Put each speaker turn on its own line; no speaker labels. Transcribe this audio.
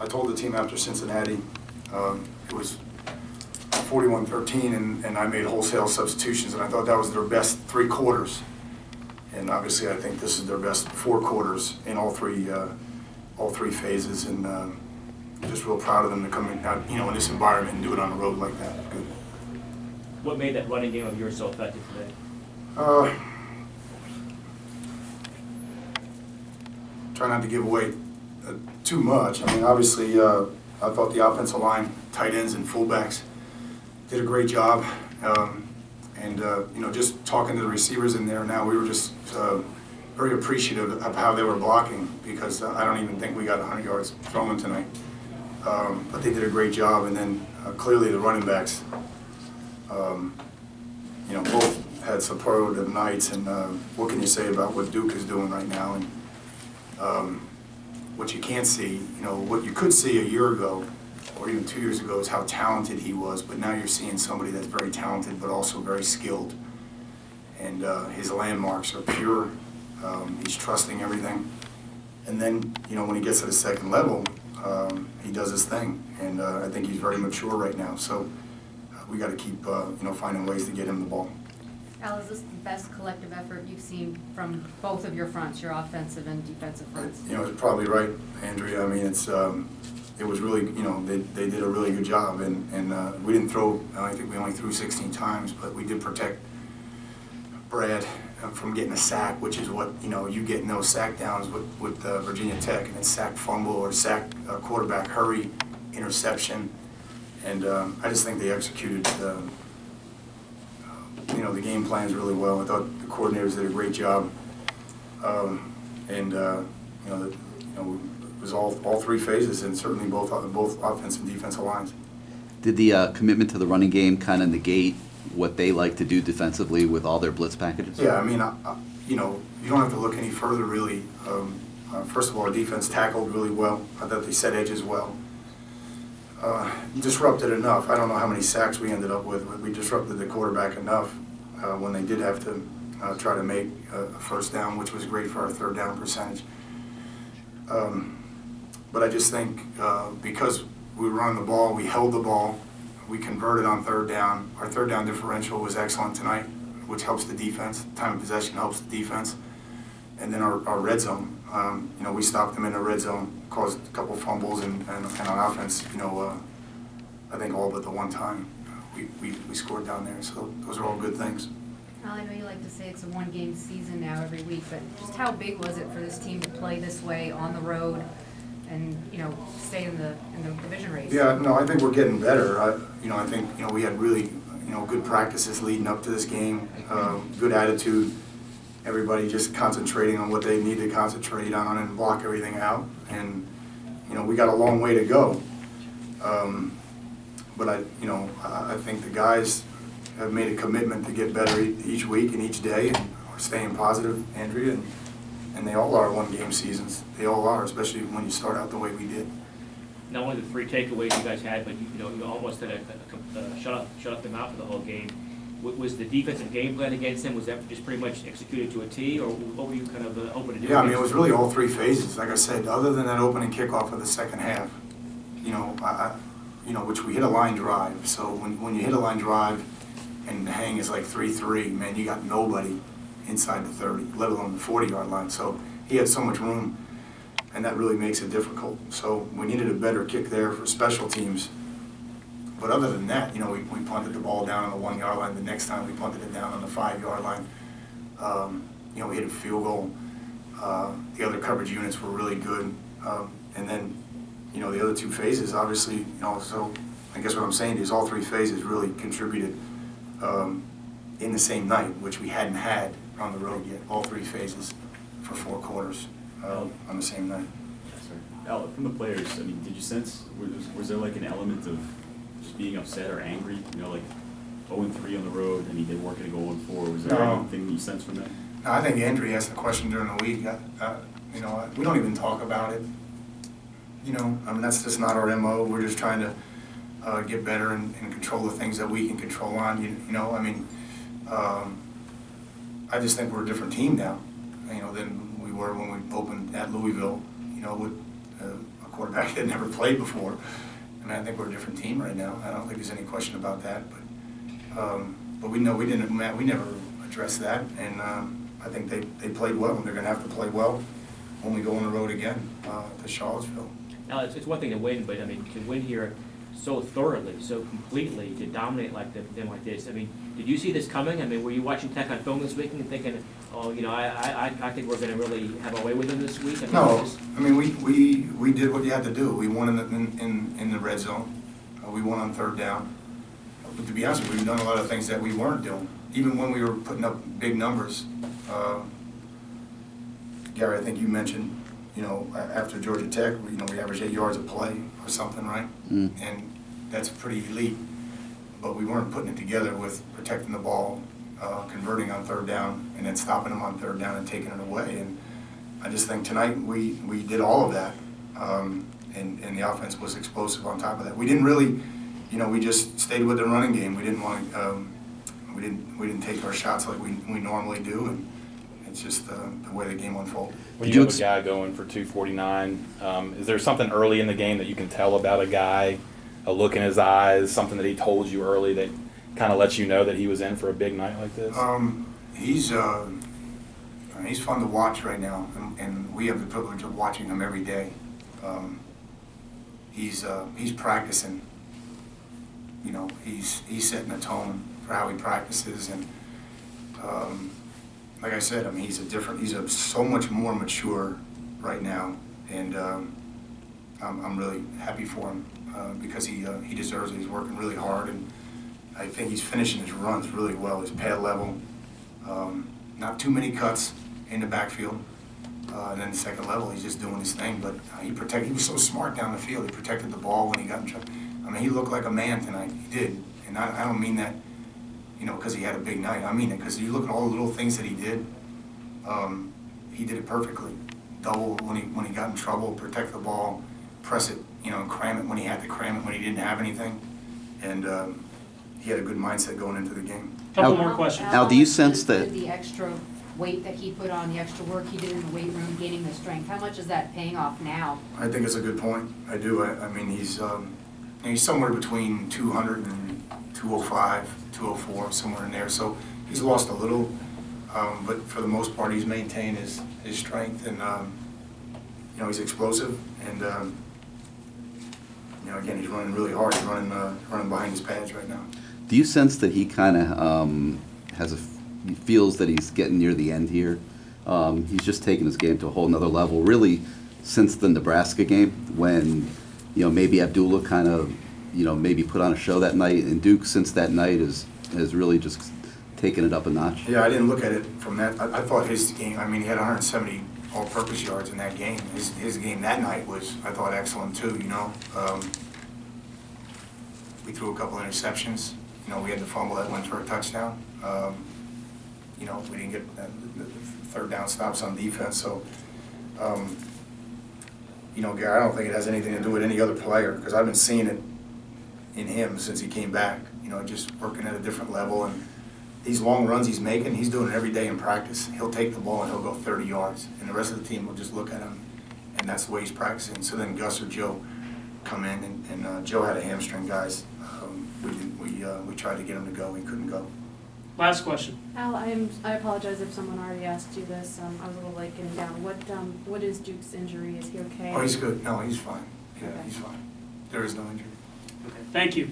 I told the team after Cincinnati, it was 41-13, and I made wholesale substitutions, and I thought that was their best 3 quarters. And obviously, I think this is their best 4 quarters in all three phases, and just real proud of them to come in, in this environment and do it on the road like that. Good.
What made that running game of yours so effective today?
Try not to give away too much. I mean, obviously, I thought the offensive line, tight ends, and fullbacks did a great job. Just talking to the receivers in there now, we were just very appreciative of how they were blocking, because I don't even think we got 100 yards throwing tonight. But they did a great job, and then clearly the running backs, both had superlative nights, and what can you say about what Duke is doing right now? And what you can't see, what you could see a year ago or even 2 years ago is how talented he was, but now you're seeing somebody that's very talented but also very skilled. And his landmarks are pure. He's trusting everything. And then, when he gets to the second level, he does his thing. And I think he's very mature right now. So we got to keep, finding ways to get him the ball.
Al, is this the best collective effort you've seen from both of your fronts, your offensive and defensive fronts?
It's probably right, Andrea. I mean, it was really, they did a really good job. And we didn't throw, I think we only threw 16 times, but we did protect Brad from getting a sack, which is what, you get in those sack downs with Virginia Tech, and it's sack fumble or sack quarterback hurry, interception. And I just think they executed the game plans really well. I thought the coordinators did a great job. It was all 3 phases, and certainly both offensive and defensive lines.
Did the commitment to the running game kind of negate what they like to do defensively with all their blitz packages?
Yeah, I mean, you don't have to look any further, really. First of all, our defense tackled really well. I thought they set edges well. Disrupted enough. I don't know how many sacks we ended up with, but we disrupted the quarterback enough when they did have to try to make a first down, which was great for our third down percentage. But I just think because we were on the ball, we held the ball, we converted on third down. Our third down differential was excellent tonight, which helps the defense. Time of possession helps the defense. And then our red zone, we stopped them in the red zone, caused a couple fumbles, and on offense, I think all but the one time we scored down there. So those are all good things.
Al, I know you like to say it's a one-game season now every week, but just how big was it for this team to play this way on the road and stay in the division race?
Yeah, no, I think we're getting better. I think we had really good practices leading up to this game, good attitude. Everybody just concentrating on what they need to concentrate on and block everything out. And we got a long way to go. But I think the guys have made a commitment to get better each week and each day, and are staying positive, Andrea, and they all are one-game seasons. They all are, especially when you start out the way we did.
Not only the 3 takeaways you guys had, but you almost had shut up them out for the whole game. Was the defensive game plan against them, was that just pretty much executed to a T, or what were you kind of hoping to do?
Yeah, I mean, it was really all 3 phases. Like I said, other than that opening kickoff of the second half, which we hit a line drive. So when you hit a line drive and the hang is like 3-3, man, you got nobody inside the 30, let alone the 40-yard line. So he had so much room, and that really makes it difficult. So we needed a better kick there for special teams. But other than that, we punted the ball down on the 1-yard line. The next time we punted it down on the 5-yard line. We hit a field goal. The other coverage units were really good. And then, the other 2 phases, obviously, so I guess what I'm saying is all 3 phases really contributed in the same night, which we hadn't had on the road yet. All 3 phases for 4 quarters on the same night.
Al, from the players, I mean, did you sense, was there like an element of just being upset or angry? Like 0-3 on the road, I mean, they weren't going to go 0-4. Was there anything you sensed from that?
No, I think Andrew asked the question during the week. We don't even talk about it. I mean, that's just not our MO. We're just trying to get better and control the things that we can control on. I mean, I just think we're a different team now, than we were when we opened at Louisville, with a quarterback that never played before. And I think we're a different team right now. I don't think there's any question about that. But we know we never addressed that, and I think they played well, and they're going to have to play well when we go on the road again to Charlottesville.
Now, it's one thing to win, but I mean, to win here so thoroughly, so completely, to dominate like them like this. I mean, did you see this coming? I mean, were you watching Tech on film this week and thinking, oh, you know, I think we're going to really have our way with them this week? I mean,
No, I mean we did what you had to do. We won in the red zone. We won on third down. But to be honest with you, we've done a lot of things that we weren't doing, even when we were putting up big numbers. Gary, I think you mentioned, you know, after Georgia Tech, you know, we averaged 8 yards a play or something, right?
Mm.
And that's pretty elite. But we weren't putting it together with protecting the ball, converting on third down, and then stopping them on third down and taking it away. And I just think tonight we did all of that, and the offense was explosive on top of that. We didn't really, you know, we just stayed with the running game. We didn't want to, we didn't take our shots like we normally do, and it's just the way the game unfolded.
When you have a guy going for 249, is there something early in the game that you can tell about a guy, a look in his eyes, something that he told you early that kind of lets you know that he was in for a big night like this?
He's fun to watch right now, and we have the privilege of watching him every day. He's practicing. You know, he's setting a tone for how he practices, and like I said, I mean, he's so much more mature right now, and I'm really happy for him because he deserves it. He's working really hard, and I think he's finishing his runs really well. His pad level, not too many cuts in the backfield, and then the second level, he's just doing his thing. But he was so smart down the field. He protected the ball when he got in trouble. I mean, he looked like a man tonight. He did, and I don't mean that, you know, because he had a big night. I mean it because you look at all the little things that he did. He did it perfectly. Double when he got in trouble, protect the ball, press it, you know, cram it when he had to cram it when he didn't have anything, and he had a good mindset going into the game.
Couple more questions.
Al, do you sense that-
With the extra weight that he put on, the extra work he did in the weight room, gaining the strength, how much is that paying off now?
I think it's a good point. I do. I mean, he's somewhere between 200 and 205, 204, somewhere in there. So he's lost a little, but for the most part, he's maintained his strength, and you know, he's explosive, and you know, again, he's running really hard. He's running behind his pads right now.
Do you sense that he kind of he feels that he's getting near the end here? He's just taken his game to a whole nother level, really, since the Nebraska game, when, you know, maybe Abdullah kind of, you know, maybe put on a show that night, and Duke since that night has really just taken it up a notch.
Yeah, I didn't look at it from that. I thought his game, I mean, he had 170 all-purpose yards in that game. His game that night was, I thought, excellent too, you know. We threw a couple interceptions. You know, we had the fumble that went for a touchdown. You know, we didn't get the third down stops on defense. So, you know, Gary, I don't think it has anything to do with any other player, because I've been seeing it in him since he came back. You know, just working at a different level, and these long runs he's making, he's doing it every day in practice. He'll take the ball and he'll go 30 yards, and the rest of the team will just look at him, and that's the way he's practicing. So then Gus or Joe come in, and Joe had a hamstring, guys. We tried to get him to go, he couldn't go.
Last question.
Al, I apologize if someone already asked you this. I was a little late getting down. What is Duke's injury? Is he okay?
Oh, he's good. No, he's fine. Yeah,
Okay.
he's fine. There is no injury.
Okay, thank you.